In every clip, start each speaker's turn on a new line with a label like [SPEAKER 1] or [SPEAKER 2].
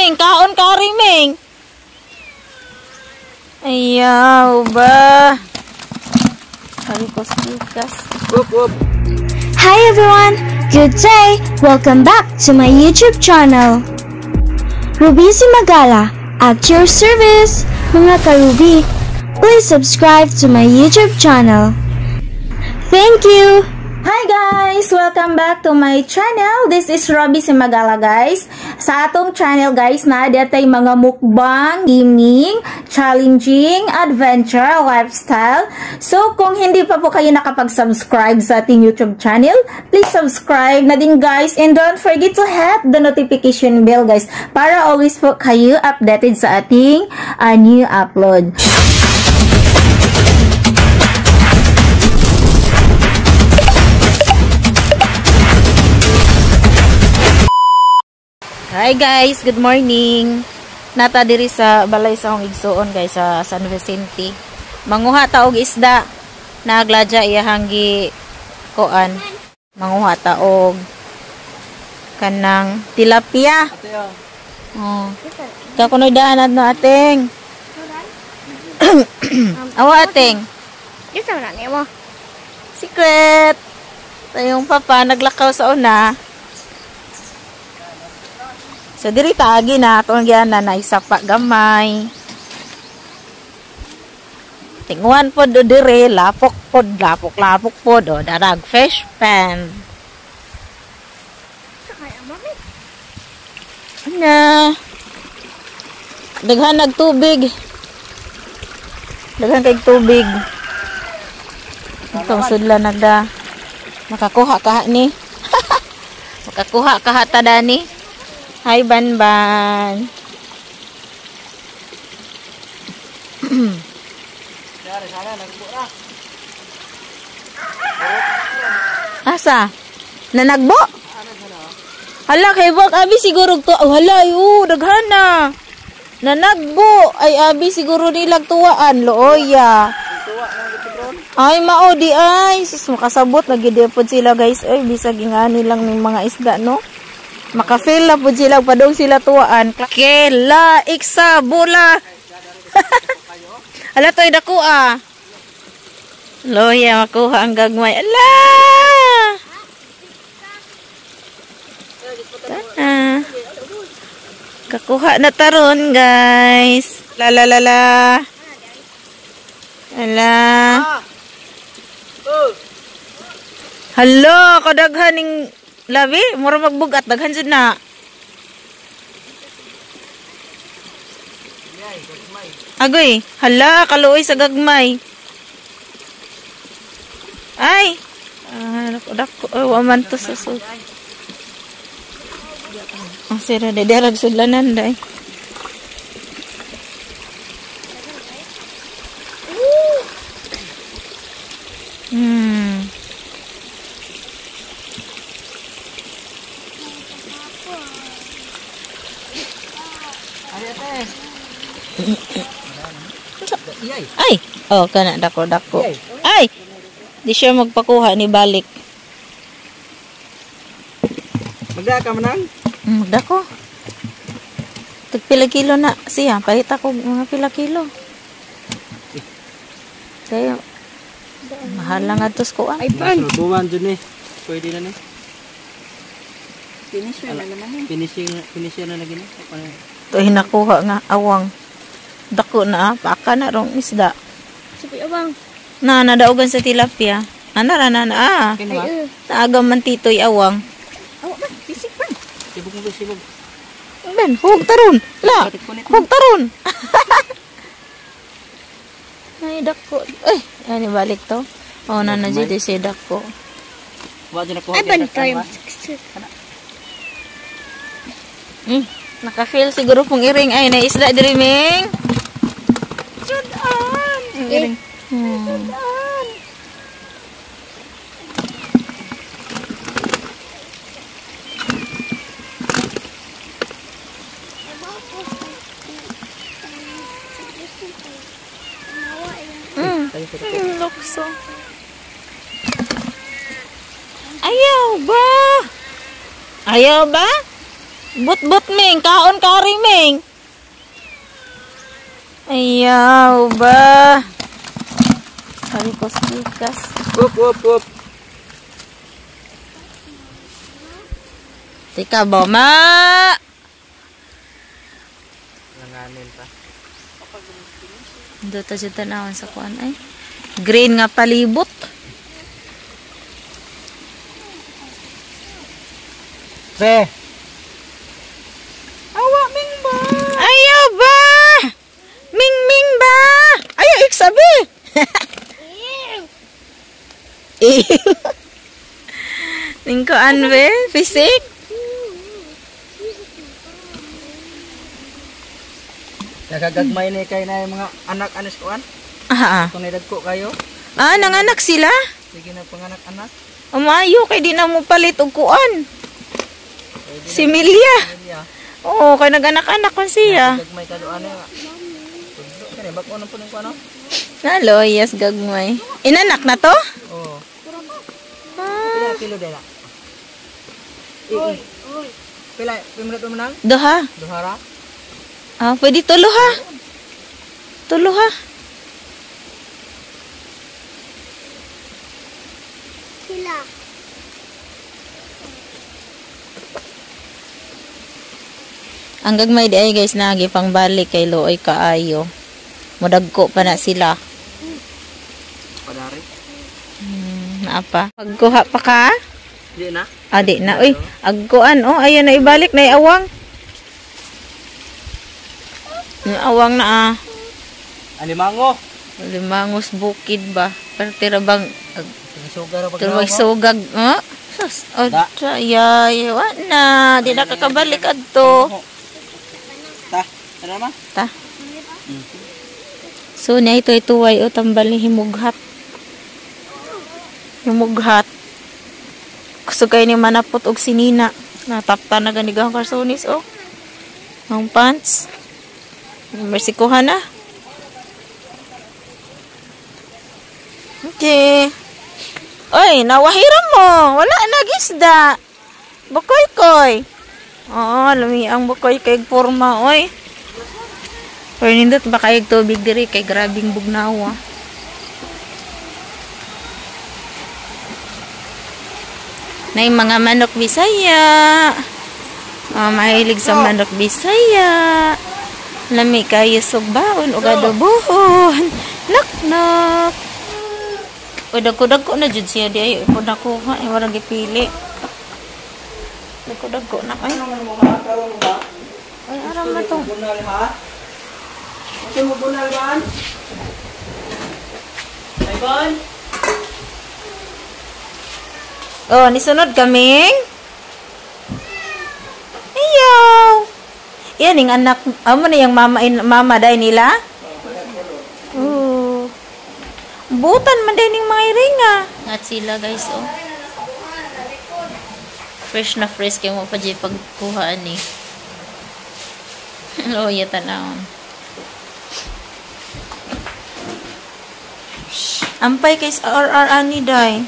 [SPEAKER 1] Ming, kaon ka rin, Ming. Ayaw ba?
[SPEAKER 2] Hi everyone, good day. Welcome back to my YouTube channel. Ruby Simagala, at your service. Mga ka-Ruby, please subscribe to my YouTube channel. Thank you.
[SPEAKER 1] Hi guys! Welcome back to my channel. This is Ruby Simagala guys. Sa atong channel guys na datay mga mukbang, gaming, challenging, adventure, lifestyle. So kung hindi pa po kayo nakapag-subscribe sa ating YouTube channel, please subscribe na din guys. And don't forget to hit the notification bell guys para always po kayo updated sa ating new upload. Hi guys, good morning. Nata diri sa balay sa akong igsuon guys sa San Vicente. Manguha ta og isda. Nagladya iyahang gi kuan. Manguha ta og kanang tilapia. Oh. Kakunoy daan na ating. Awa ating.
[SPEAKER 2] Ito na niyo mo.
[SPEAKER 1] Secret. Tayong papa naglakaw sa una. So diri taagi na atong giana na isa pa gamay. Tingwan pod do dire lapok pod o darag fish pan. Ana. Daghan nag tubig. Daghan kay tubig. Itong sudla nagda. Makakuha ka ni. Makakuha ka ta dani. Hi, Banban. Asa? Nanagbo? Hala, kay Bok, abi siguro to. Oh, hala, daghan na. Nanagbo. Ay, abi siguro nilag tuwaan. Looya. Ay, mao di ay. Sus, makasabot. Nagidipod sila, guys. Ay, bisag ingani lang ng mga isda, no? Maka-fail na po sila, padong sila tuwaan. Kela, iksa, bola. Ala, to'y dako ah. Loya, makuha ang gagmay. Ala! Tana. Kakuha na taron, guys. Lalalala. Ala. Hello, kadaghaning labi, mura magbugat, daghan jud na. Agoy, hala, kaluoy sa gagmay. Ay, dako, waman to sa sud. Ang sira, derag sudlanan, day. Ay, oh kana dako. Ay, di siya magpakuha ni balik.
[SPEAKER 3] Magda ka manang?
[SPEAKER 1] Dako. Tag pila kilo na siya, palit ako mga pila kilo. Kaya mahal lang atos ko
[SPEAKER 3] Ay, pan. Buwan dyan eh. Pwede na na.
[SPEAKER 2] Finisher na naman eh.
[SPEAKER 3] Finisher na lagi na.
[SPEAKER 1] Ito hinakuha nga awang. Dako na paka na rong isda.
[SPEAKER 2] Sabi awang.
[SPEAKER 1] Na nadaugan sa tilapia. Ana na. Naagam man titoy awang.
[SPEAKER 2] Awa ba? Bisik pa.
[SPEAKER 3] Sibog.
[SPEAKER 1] Ben, huwag taron. La, huwag taron. Ay, dako. Ay, balik to. Oh, na dito si dako.
[SPEAKER 2] Ay, bantay.
[SPEAKER 1] Naka-feel siguro pong iring. Ay, naisda diriming.
[SPEAKER 2] Sudan.
[SPEAKER 1] Iring.
[SPEAKER 2] Sudan.
[SPEAKER 1] Lukso. Ayaw ba? But Ming, kaon kari Ming. Ayaw ba? Kari ko stikas.
[SPEAKER 3] Up.
[SPEAKER 1] Tika ba ma?
[SPEAKER 3] Langanin pa.
[SPEAKER 1] Ando ta jud tanawon sa kuan ay. Green nga palibot.
[SPEAKER 3] Pre.
[SPEAKER 1] Awa Ming ba? Ayaw ba? Ming ba? Ayaw iksabi. Ningko anwe, fisik?
[SPEAKER 3] Nagagagmay ni kay na yung mga anak anis kuan. Kung nidagko kayo,
[SPEAKER 1] Nanganak sila?
[SPEAKER 3] sige na panganak-anak.
[SPEAKER 1] Umayo kay di na mo palit og kuan.
[SPEAKER 3] Pwede
[SPEAKER 1] Si Milya.
[SPEAKER 3] Milya.
[SPEAKER 1] Oo, kay naganak-anak kon siya.
[SPEAKER 3] Nagagmay ka doon ano. Tudlo kani bako na po ning kuan no?
[SPEAKER 1] Nalo, yes gagmay. Inanak na to?
[SPEAKER 3] Oo.
[SPEAKER 1] Ah,
[SPEAKER 3] Pila kilo dala? Pila minuto mo nang?
[SPEAKER 1] Duha.
[SPEAKER 3] Duhara.
[SPEAKER 1] Pwede tulo ha. Tulo ha.
[SPEAKER 2] Sila.
[SPEAKER 1] Ang gagmay di ay guys nagi pang balik kay Looy kaayo. Mudagko pa na sila.
[SPEAKER 3] Padari.
[SPEAKER 1] Naapa. Pagkuha pa ka?
[SPEAKER 3] Di na.
[SPEAKER 1] Adi na. Uy, agkuan. Oh, ayan na ibalik na iawang. Awang na
[SPEAKER 3] Alimango.
[SPEAKER 1] Limangos bukid ba? Pero tira bang
[SPEAKER 3] Sugar pag
[SPEAKER 1] tira bang sugag. Sus. Yay. Wa na. Di na kakabalik adto.
[SPEAKER 3] Ta. Tara ma.
[SPEAKER 1] Ta. So, niya ito ituway o tambal ni himughat. Himughat. Gusto kayo ni manapot og sinina. Natapta na ganigahang karsonis o. Ang pants. Mersikuhan na. Okay. Oy, nawahiram mo. Wala nagisda. Bukoy-koy. Oo, lumi ang bukoy kay forma, oy. Pero nindot ba kayong tubig diri kay grabing bugnawa. Na yung mga manok Bisaya. Mahilig sa manok Bisaya. Lami kayo sugbaon o gadubuhon. Nak. Dagko na jud siya di ay ipod nakuha. Walang gipili. Dagko na. Ay, aram na to.
[SPEAKER 3] Bunal ha. Ito mo bunal man. Ay bon.
[SPEAKER 1] Oh, nisunod kaming. Ayaw. Yan yung anak. Amo na yung mama day nila. Oh. Butan man din yung mga iringa. At sila guys, oh. Fresh na fresh kayo mo pa dyan pagkuhaan eh. Oh, yata na. Ampay kay RR ani day.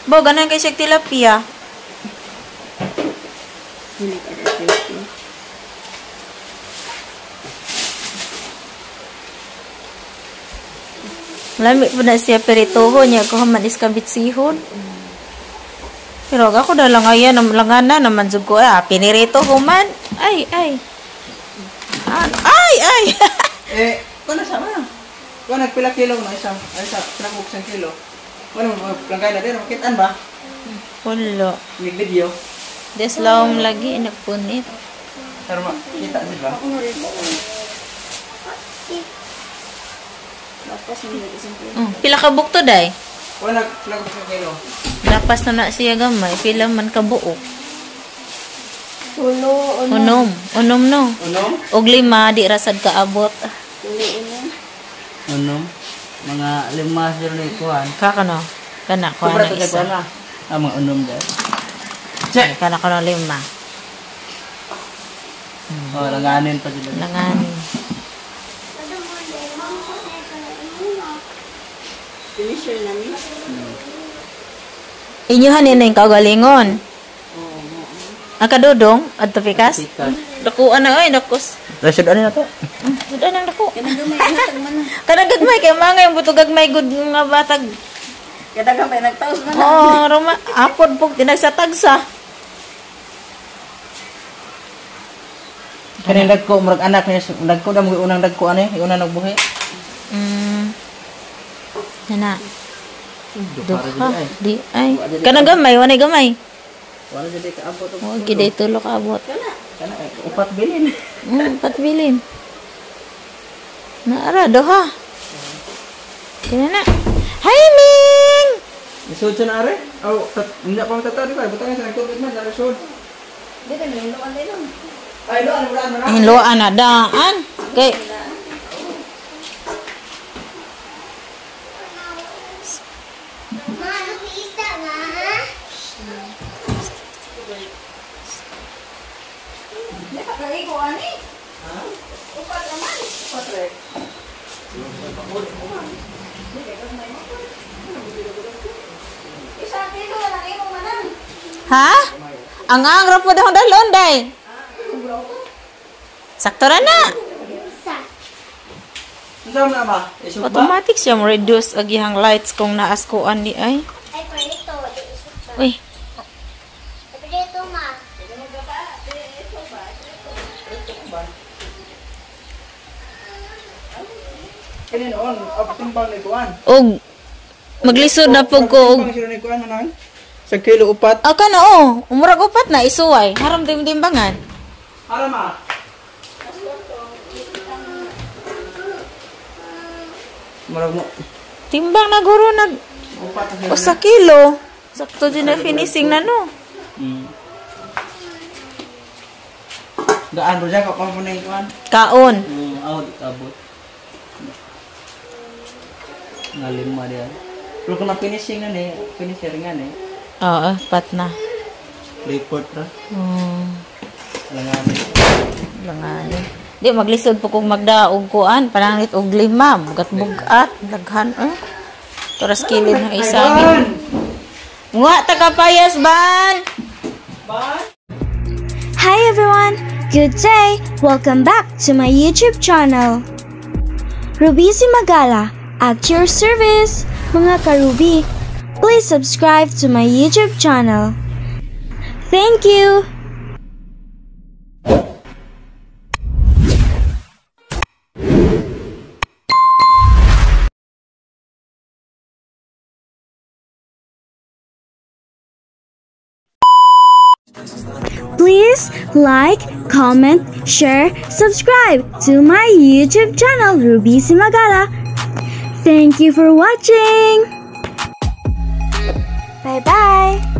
[SPEAKER 1] Bo, ganan kay siya tilapia. Lami po na siya peritoho niya ko man iskabit sihon. Pero ako dalang ayan langana naman jud ko pinirito ko man. Ay.
[SPEAKER 3] Kuno sa man. Kuno nagpila kilo na isa. Ay sa pinakuksan kilo. Kuno langkay na din makitaan ba?
[SPEAKER 1] Wala.
[SPEAKER 3] May video.
[SPEAKER 1] Deslawm lagi nagpunit.
[SPEAKER 3] Pero kita din ba?
[SPEAKER 1] Pila ka bukto day?
[SPEAKER 3] Kuno pinakuksan kilo.
[SPEAKER 1] Lapas na siya gamay, pila man ka buok. Unom no.
[SPEAKER 3] Unom?
[SPEAKER 1] Og 5 di rasad kaabot.
[SPEAKER 3] Unom? Mga 5 zero ni kuhan.
[SPEAKER 1] Kakano? Kana ko
[SPEAKER 3] Sobra
[SPEAKER 1] na
[SPEAKER 3] to kay
[SPEAKER 1] isa.
[SPEAKER 3] kuhan na. Mga unom dahil.
[SPEAKER 1] Check. Kana ko na 5.
[SPEAKER 3] Oh, langanin pa dito.
[SPEAKER 1] Langanin.
[SPEAKER 3] Finisher namin.
[SPEAKER 1] Inyuhan yun na yung kagalingon. Akadodong, adto pikas.
[SPEAKER 3] Pikas.
[SPEAKER 1] Dakuan na oy, dakos.
[SPEAKER 3] Rasod ano na to?
[SPEAKER 1] Sudan ang dako. Kanang gagmay kay mga yung buto gagmay gud nga batag.
[SPEAKER 4] Kada gamay nagtaos man.
[SPEAKER 1] Oh, roma apod pug tinagsatagsa.
[SPEAKER 3] Kani dagko murag anak niya, dagko da mo unang dagko ani, unang nagbuhi.
[SPEAKER 1] Nana. Duha, di ay. Kanang gamay, wanay gamay.
[SPEAKER 3] Wala jud ka abot.
[SPEAKER 1] Oh, gid tulo ka abot.
[SPEAKER 3] Kana upat bilin.
[SPEAKER 1] Patbilin. Naara duha. Kaya na. Hi Ming.
[SPEAKER 3] Isod sa na are? Oh, hindi pa matataw di ba? Butang sa COVID man, dara sud.
[SPEAKER 4] Dito ni luan din.
[SPEAKER 3] Ay, doon wala man.
[SPEAKER 1] Hinloan na daan. Kay
[SPEAKER 4] Kay ko ani. Ha? Upat naman. Patre. Isa kilo na imo manan.
[SPEAKER 1] ha? Ang angra po dahon dalon day. Sakto ra na.
[SPEAKER 3] Unsa man ba? Isod ba?
[SPEAKER 1] Automatic siya mo reduce agihang lights kung naaskuan di ay.
[SPEAKER 2] Ay, palito.
[SPEAKER 1] Uy,
[SPEAKER 2] Palito, ma.
[SPEAKER 3] Kani noon, timbang ni kuan.
[SPEAKER 1] og maglisod na pug ko og
[SPEAKER 3] Timbang sila ni kuan manan. Sa kilo upat.
[SPEAKER 1] aka na umurag upat na isuway. Haram timbangan.
[SPEAKER 3] Ara ma. Murag mo
[SPEAKER 1] Timbang na guro nag
[SPEAKER 3] upat na
[SPEAKER 1] usa kilo. Sakto din na finishing na no.
[SPEAKER 3] Daan ro ka pa mo na kuan.
[SPEAKER 1] Kaon.
[SPEAKER 3] Aw di kabot. Ngalima dia. Pero kung na-finishing na ni, finisher nga ni,
[SPEAKER 1] Oo, pat na.
[SPEAKER 3] report ra.
[SPEAKER 1] Langanin. Di maglisod po kung magdaog kuan, pananglit og lima, bugat-bugat, daghan Toras kilid ng isangin. Nga tagapayas ban.
[SPEAKER 2] Hi everyone! Good day! Welcome back to my YouTube channel. Ruby Simagala, at your service! Mga ka-Ruby, please subscribe to my YouTube channel. Thank you! Please like, comment, share, subscribe to my YouTube channel, Ruby Simagala. Thank you for watching. Bye-bye.